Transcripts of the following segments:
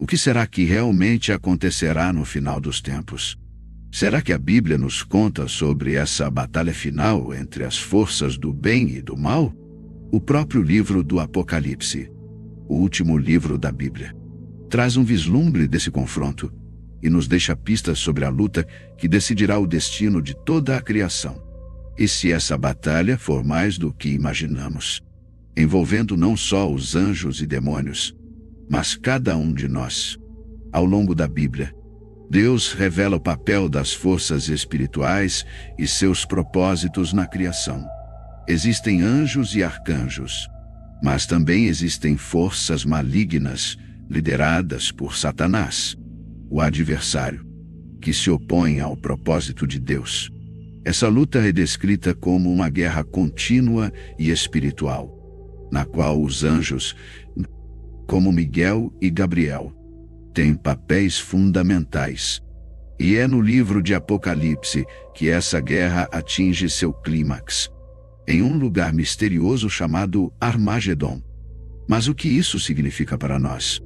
O que será que realmente acontecerá no final dos tempos? Será que a Bíblia nos conta sobre essa batalha final entre as forças do bem e do mal? O próprio livro do Apocalipse, o último livro da Bíblia, traz um vislumbre desse confronto e nos deixa pistas sobre a luta que decidirá o destino de toda a criação. E se essa batalha for mais do que imaginamos, envolvendo não só os anjos e demônios, mas cada um de nós. Ao longo da Bíblia, Deus revela o papel das forças espirituais e seus propósitos na criação. Existem anjos e arcanjos, mas também existem forças malignas lideradas por Satanás, o adversário, que se opõe ao propósito de Deus. Essa luta é descrita como uma guerra contínua e espiritual, na qual os anjos, como Miguel e Gabriel, têm papéis fundamentais. E é no livro de Apocalipse que essa guerra atinge seu clímax, em um lugar misterioso chamado Armagedon. Mas o que isso significa para nós?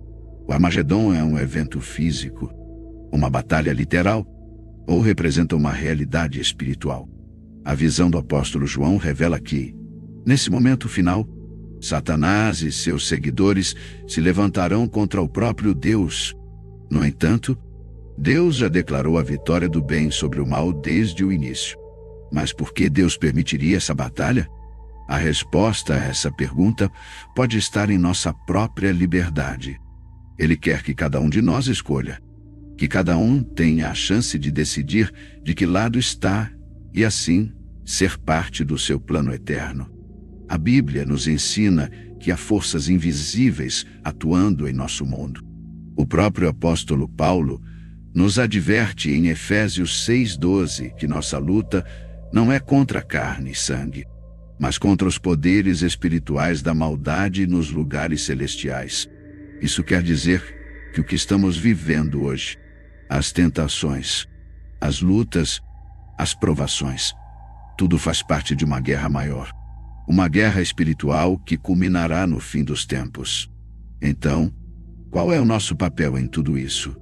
O Armagedon é um evento físico, uma batalha literal, ou representa uma realidade espiritual? A visão do apóstolo João revela que, nesse momento final, Satanás e seus seguidores se levantarão contra o próprio Deus. No entanto, Deus já declarou a vitória do bem sobre o mal desde o início. Mas por que Deus permitiria essa batalha? A resposta a essa pergunta pode estar em nossa própria liberdade. Ele quer que cada um de nós escolha, que cada um tenha a chance de decidir de que lado está e, assim, ser parte do seu plano eterno. A Bíblia nos ensina que há forças invisíveis atuando em nosso mundo. O próprio apóstolo Paulo nos adverte em Efésios 6:12 que nossa luta não é contra carne e sangue, mas contra os poderes espirituais da maldade nos lugares celestiais. Isso quer dizer que o que estamos vivendo hoje, as tentações, as lutas, as provações, tudo faz parte de uma guerra maior. Uma guerra espiritual que culminará no fim dos tempos. Então, qual é o nosso papel em tudo isso?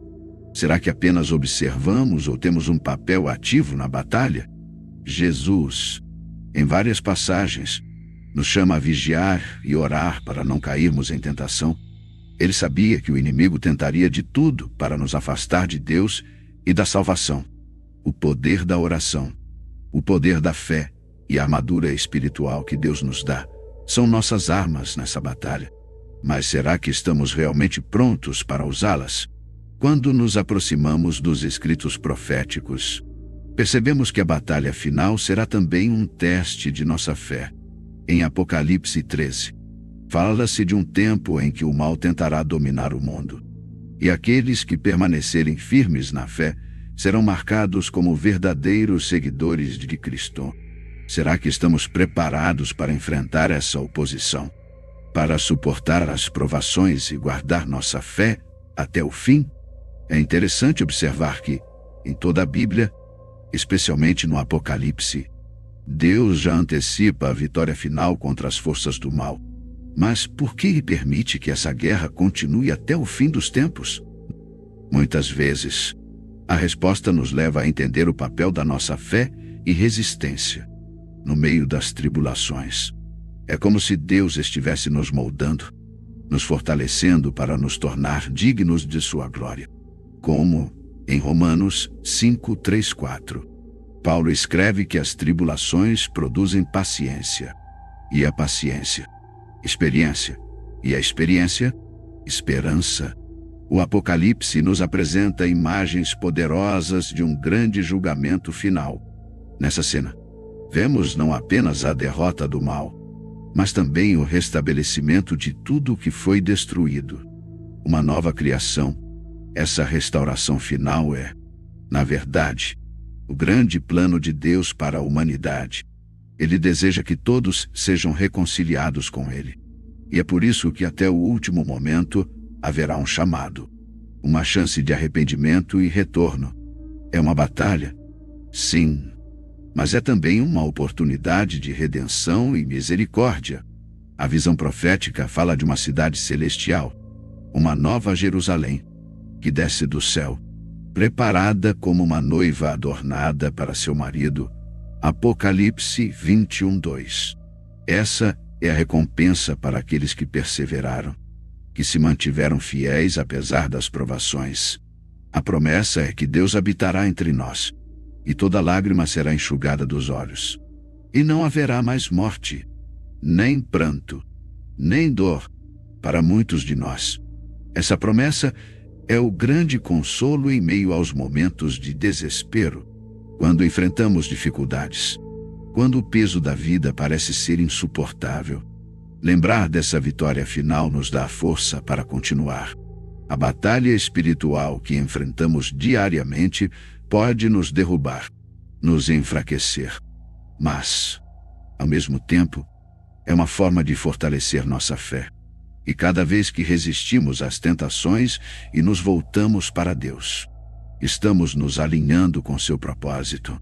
Será que apenas observamos ou temos um papel ativo na batalha? Jesus, em várias passagens, nos chama a vigiar e orar para não cairmos em tentação. Ele sabia que o inimigo tentaria de tudo para nos afastar de Deus e da salvação. O poder da oração, o poder da fé e a armadura espiritual que Deus nos dá são nossas armas nessa batalha. Mas será que estamos realmente prontos para usá-las? Quando nos aproximamos dos escritos proféticos, percebemos que a batalha final será também um teste de nossa fé. Em Apocalipse 13, fala-se de um tempo em que o mal tentará dominar o mundo. E aqueles que permanecerem firmes na fé serão marcados como verdadeiros seguidores de Cristo. Será que estamos preparados para enfrentar essa oposição? Para suportar as provações e guardar nossa fé até o fim? É interessante observar que, em toda a Bíblia, especialmente no Apocalipse, Deus já antecipa a vitória final contra as forças do mal. Mas por que ele permite que essa guerra continue até o fim dos tempos? Muitas vezes, a resposta nos leva a entender o papel da nossa fé e resistência no meio das tribulações. É como se Deus estivesse nos moldando, nos fortalecendo para nos tornar dignos de sua glória. Como em Romanos 5:3-4, Paulo escreve que as tribulações produzem paciência, e a paciência, experiência, e a experiência, esperança. O Apocalipse nos apresenta imagens poderosas de um grande julgamento final. Nessa cena, vemos não apenas a derrota do mal, mas também o restabelecimento de tudo o que foi destruído. Uma nova criação. Essa restauração final é, na verdade, o grande plano de Deus para a humanidade. Ele deseja que todos sejam reconciliados com Ele. E é por isso que até o último momento haverá um chamado, uma chance de arrependimento e retorno. É uma batalha? Sim. Mas é também uma oportunidade de redenção e misericórdia. A visão profética fala de uma cidade celestial, uma nova Jerusalém, que desce do céu, preparada como uma noiva adornada para seu marido. Apocalipse 21:2. Essa é a recompensa para aqueles que perseveraram, que se mantiveram fiéis apesar das provações. A promessa é que Deus habitará entre nós, e toda lágrima será enxugada dos olhos. E não haverá mais morte, nem pranto, nem dor, para muitos de nós. Essa promessa é o grande consolo em meio aos momentos de desespero, quando enfrentamos dificuldades, quando o peso da vida parece ser insuportável. Lembrar dessa vitória final nos dá força para continuar. A batalha espiritual que enfrentamos diariamente pode nos derrubar, nos enfraquecer. Mas, ao mesmo tempo, é uma forma de fortalecer nossa fé. E cada vez que resistimos às tentações e nos voltamos para Deus, estamos nos alinhando com seu propósito,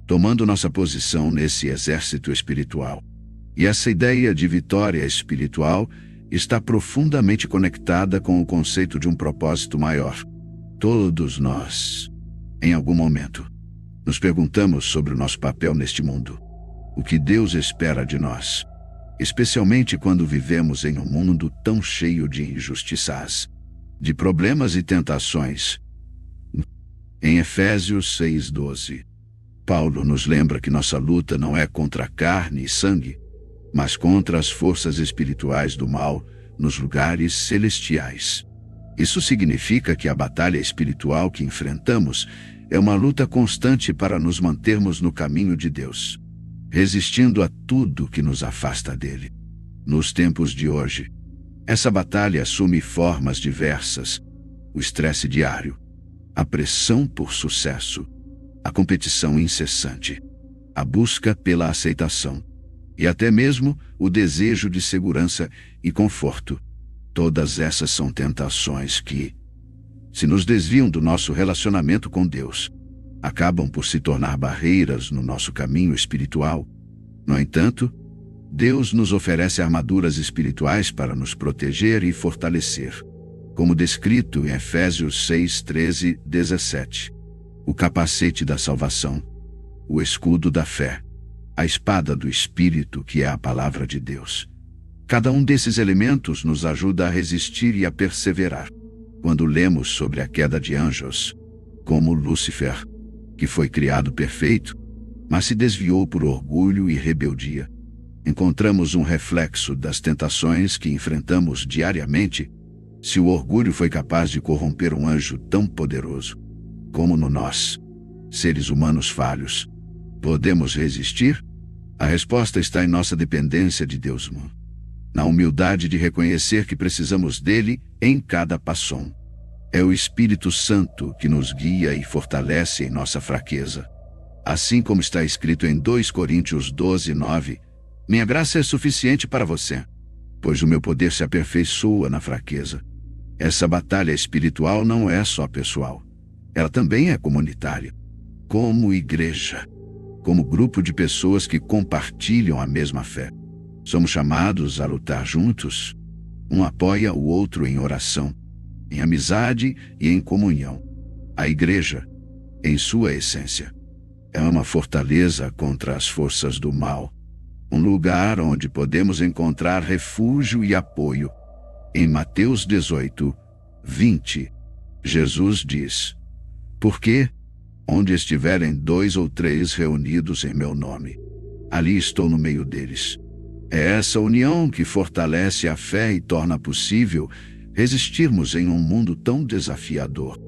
tomando nossa posição nesse exército espiritual. E essa ideia de vitória espiritual está profundamente conectada com o conceito de um propósito maior. Todos nós, em algum momento, nos perguntamos sobre o nosso papel neste mundo, o que Deus espera de nós, especialmente quando vivemos em um mundo tão cheio de injustiças, de problemas e tentações. Em Efésios 6:12, Paulo nos lembra que nossa luta não é contra carne e sangue, mas contra as forças espirituais do mal nos lugares celestiais. Isso significa que a batalha espiritual que enfrentamos é uma luta constante para nos mantermos no caminho de Deus, resistindo a tudo que nos afasta dele. Nos tempos de hoje, essa batalha assume formas diversas: o estresse diário, a pressão por sucesso, a competição incessante, a busca pela aceitação e até mesmo o desejo de segurança e conforto. Todas essas são tentações que, se nos desviam do nosso relacionamento com Deus, acabam por se tornar barreiras no nosso caminho espiritual. No entanto, Deus nos oferece armaduras espirituais para nos proteger e fortalecer, como descrito em Efésios 6:13-17. O capacete da salvação, o escudo da fé, a espada do Espírito, que é a palavra de Deus. Cada um desses elementos nos ajuda a resistir e a perseverar. Quando lemos sobre a queda de anjos, como Lúcifer, que foi criado perfeito, mas se desviou por orgulho e rebeldia, encontramos um reflexo das tentações que enfrentamos diariamente. Se o orgulho foi capaz de corromper um anjo tão poderoso, como no nós, seres humanos falhos, podemos resistir? A resposta está em nossa dependência de Deus, na humildade de reconhecer que precisamos dele em cada passo. É o Espírito Santo que nos guia e fortalece em nossa fraqueza. Assim como está escrito em 2 Coríntios 12:9, minha graça é suficiente para você, pois o meu poder se aperfeiçoa na fraqueza. Essa batalha espiritual não é só pessoal, ela também é comunitária. Como igreja, como grupo de pessoas que compartilham a mesma fé, somos chamados a lutar juntos. Um apoia o outro em oração, em amizade e em comunhão. A igreja, em sua essência, é uma fortaleza contra as forças do mal, um lugar onde podemos encontrar refúgio e apoio. Em Mateus 18:20, Jesus diz: porque, onde estiverem 2 ou 3 reunidos em meu nome, ali estou no meio deles. É essa união que fortalece a fé e torna possível resistirmos em um mundo tão desafiador.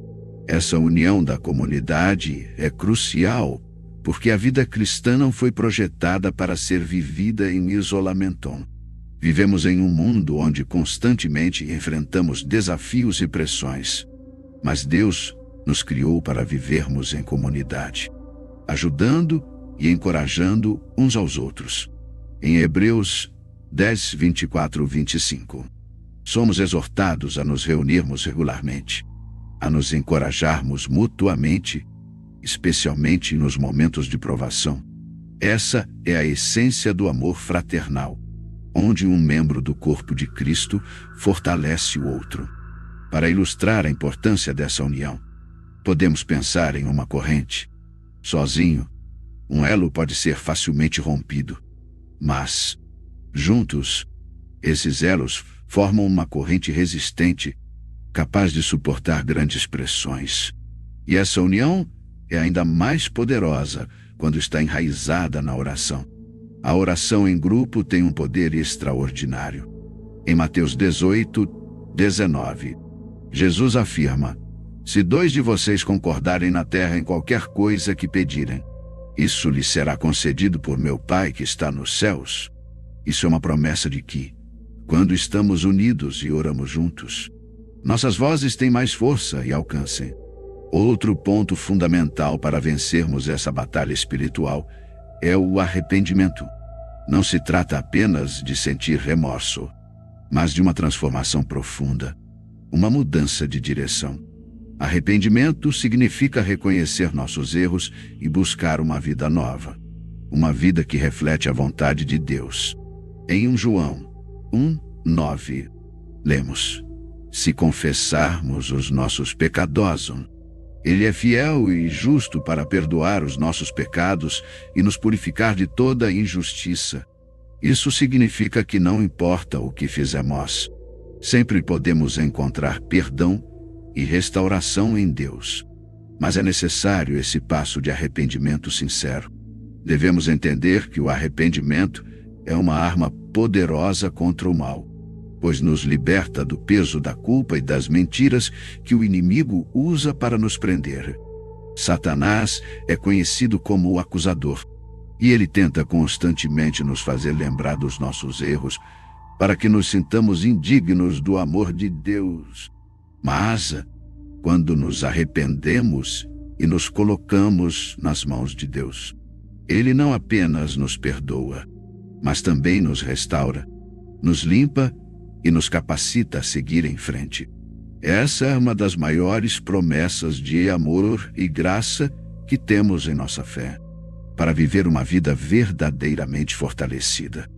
Essa união da comunidade é crucial, porque a vida cristã não foi projetada para ser vivida em isolamento. Vivemos em um mundo onde constantemente enfrentamos desafios e pressões, mas Deus nos criou para vivermos em comunidade, ajudando e encorajando uns aos outros. Em Hebreus 10:24-25, somos exortados a nos reunirmos regularmente, a nos encorajarmos mutuamente, especialmente nos momentos de provação. Essa é a essência do amor fraternal, onde um membro do corpo de Cristo fortalece o outro. Para ilustrar a importância dessa união, podemos pensar em uma corrente. Sozinho, um elo pode ser facilmente rompido, mas, juntos, esses elos formam uma corrente resistente, capaz de suportar grandes pressões. E essa união é ainda mais poderosa quando está enraizada na oração. A oração em grupo tem um poder extraordinário. Em Mateus 18:19, Jesus afirma: "Se 2 de vocês concordarem na terra em qualquer coisa que pedirem, isso lhes será concedido por meu Pai que está nos céus." Isso é uma promessa de que, quando estamos unidos e oramos juntos, nossas vozes têm mais força e alcance. Outro ponto fundamental para vencermos essa batalha espiritual é o arrependimento. Não se trata apenas de sentir remorso, mas de uma transformação profunda, uma mudança de direção. Arrependimento significa reconhecer nossos erros e buscar uma vida nova, uma vida que reflete a vontade de Deus. Em 1 João 1:9, lemos: "Se confessarmos os nossos pecados, Ele é fiel e justo para perdoar os nossos pecados e nos purificar de toda injustiça." Isso significa que não importa o que fizemos, sempre podemos encontrar perdão e restauração em Deus. Mas é necessário esse passo de arrependimento sincero. Devemos entender que o arrependimento é uma arma poderosa contra o mal, pois nos liberta do peso da culpa e das mentiras que o inimigo usa para nos prender. Satanás é conhecido como o acusador, e ele tenta constantemente nos fazer lembrar dos nossos erros, para que nos sintamos indignos do amor de Deus. Mas, quando nos arrependemos e nos colocamos nas mãos de Deus, Ele não apenas nos perdoa, mas também nos restaura, nos limpa e nos capacita a seguir em frente. Essa é uma das maiores promessas de amor e graça que temos em nossa fé. Para viver uma vida verdadeiramente fortalecida,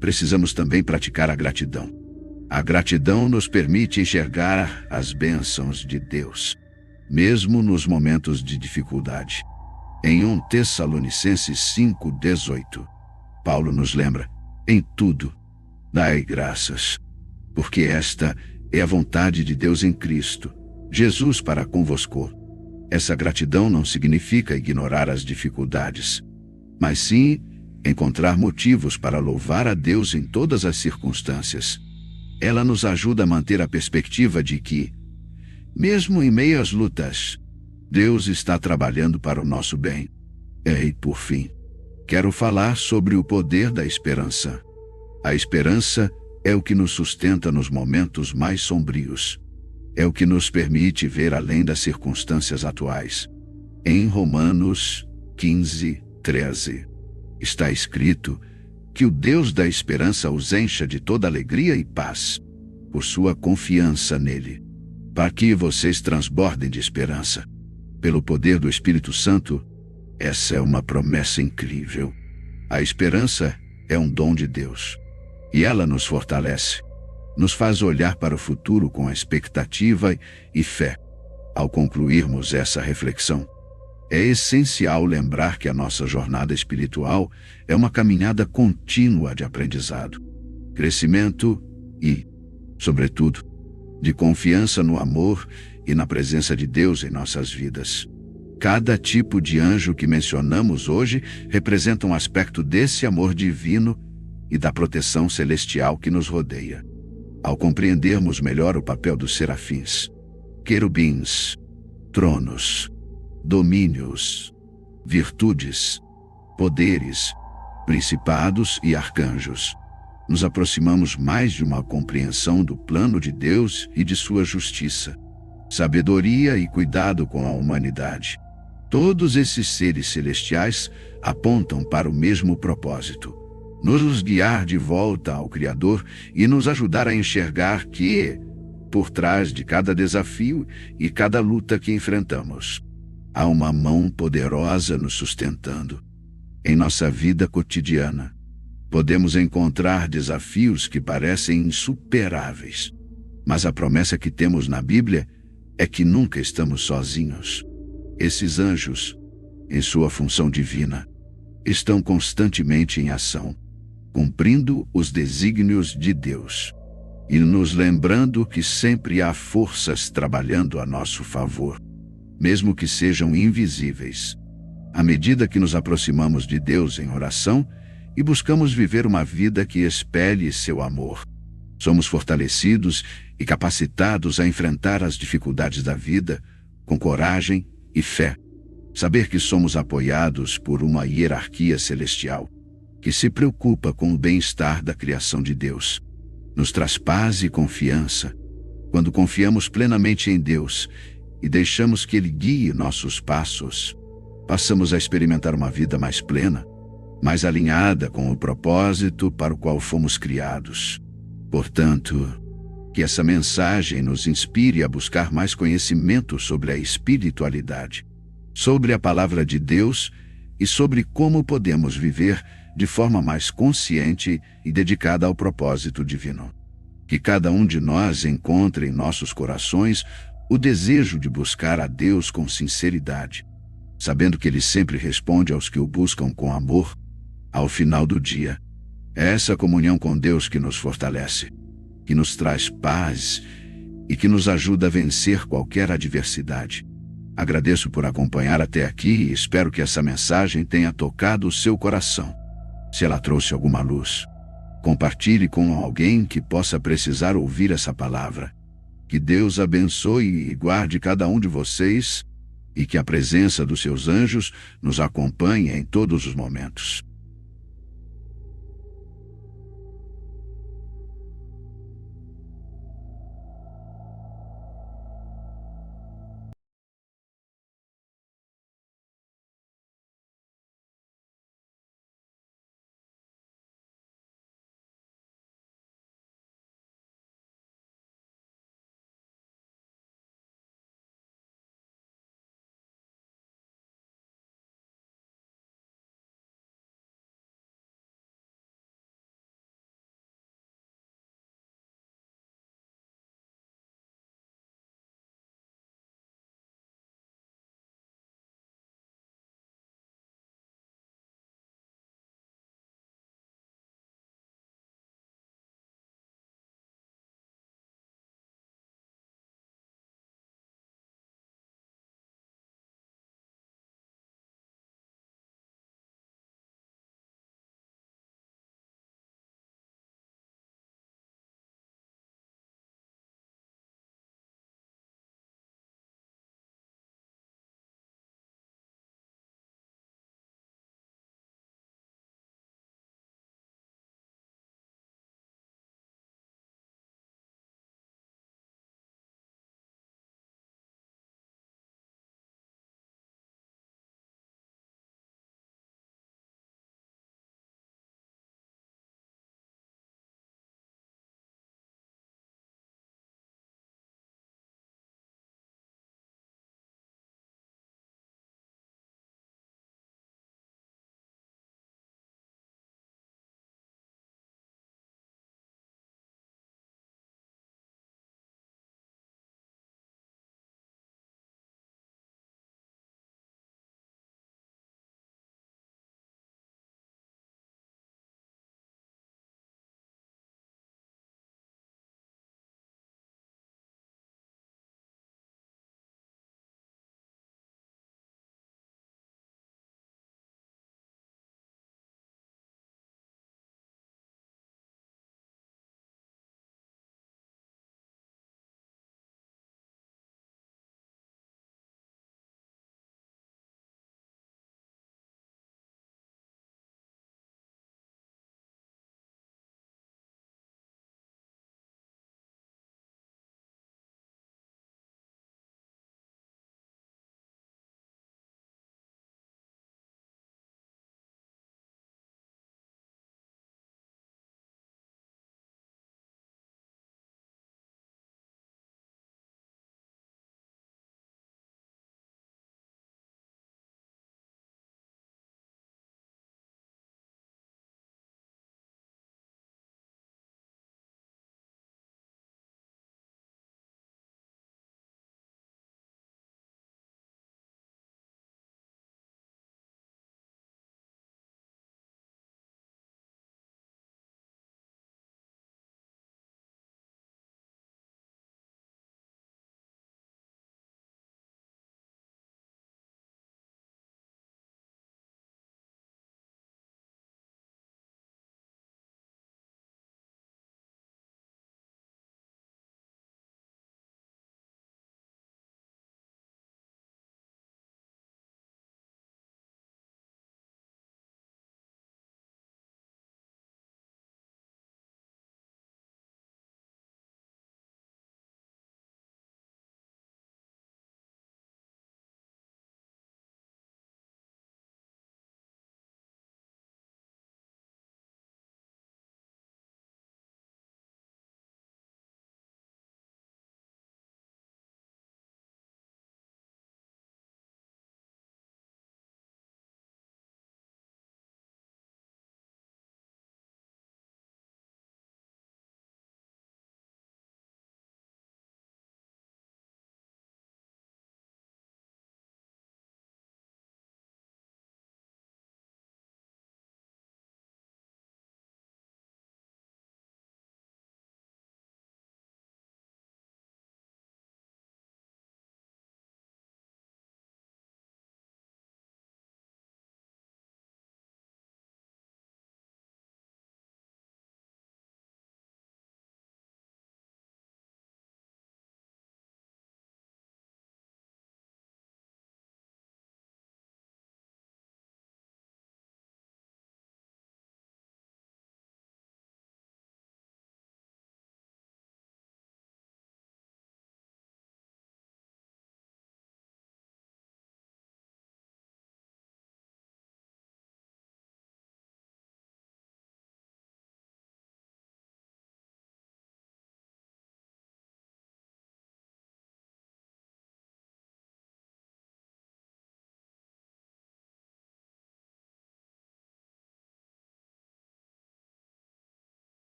precisamos também praticar a gratidão. A gratidão nos permite enxergar as bênçãos de Deus, mesmo nos momentos de dificuldade. Em 1 Tessalonicenses 5:18, Paulo nos lembra: "Em tudo, dai graças, porque esta é a vontade de Deus em Cristo Jesus para convosco." Essa gratidão não significa ignorar as dificuldades, mas sim encontrar motivos para louvar a Deus em todas as circunstâncias. Ela nos ajuda a manter a perspectiva de que, mesmo em meio às lutas, Deus está trabalhando para o nosso bem. E, por fim, quero falar sobre o poder da esperança. A esperança é o que nos sustenta nos momentos mais sombrios. É o que nos permite ver além das circunstâncias atuais. Em Romanos 15:13, está escrito que o Deus da esperança os encha de toda alegria e paz, por sua confiança nele, para que vocês transbordem de esperança. Pelo poder do Espírito Santo, essa é uma promessa incrível. A esperança é um dom de Deus, e ela nos fortalece, nos faz olhar para o futuro com expectativa e fé. Ao concluirmos essa reflexão, é essencial lembrar que a nossa jornada espiritual é uma caminhada contínua de aprendizado, crescimento e, sobretudo, de confiança no amor e na presença de Deus em nossas vidas. Cada tipo de anjo que mencionamos hoje representa um aspecto desse amor divino e da proteção celestial que nos rodeia. Ao compreendermos melhor o papel dos serafins, querubins, tronos, domínios, virtudes, poderes, principados e arcanjos, nos aproximamos mais de uma compreensão do plano de Deus e de sua justiça, sabedoria e cuidado com a humanidade. Todos esses seres celestiais apontam para o mesmo propósito: nos guiar de volta ao Criador e nos ajudar a enxergar que, por trás de cada desafio e cada luta que enfrentamos, há uma mão poderosa nos sustentando. Em nossa vida cotidiana, podemos encontrar desafios que parecem insuperáveis, Mas a promessa que temos na Bíblia é que nunca estamos sozinhos. Esses anjos, em sua função divina, estão constantemente em ação, cumprindo os desígnios de Deus e nos lembrando que sempre há forças trabalhando a nosso favor, mesmo que sejam invisíveis. À medida que nos aproximamos de Deus em oração e buscamos viver uma vida que espelhe seu amor, somos fortalecidos e capacitados a enfrentar as dificuldades da vida com coragem e fé. Saber que somos apoiados por uma hierarquia celestial que se preocupa com o bem-estar da criação de Deus nos traz paz e confiança. Quando confiamos plenamente em Deus e deixamos que Ele guie nossos passos, passamos a experimentar uma vida mais plena, mais alinhada com o propósito para o qual fomos criados. Portanto, que essa mensagem nos inspire a buscar mais conhecimento sobre a espiritualidade, sobre a palavra de Deus e sobre como podemos viver de forma mais consciente e dedicada ao propósito divino. Que cada um de nós encontre em nossos corações o desejo de buscar a Deus com sinceridade, sabendo que Ele sempre responde aos que o buscam com amor. Ao final do dia, é essa comunhão com Deus que nos fortalece, que nos traz paz e que nos ajuda a vencer qualquer adversidade. Agradeço por acompanhar até aqui e espero que essa mensagem tenha tocado o seu coração. Se ela trouxe alguma luz, compartilhe com alguém que possa precisar ouvir essa palavra. Que Deus abençoe e guarde cada um de vocês e que a presença dos seus anjos nos acompanhe em todos os momentos.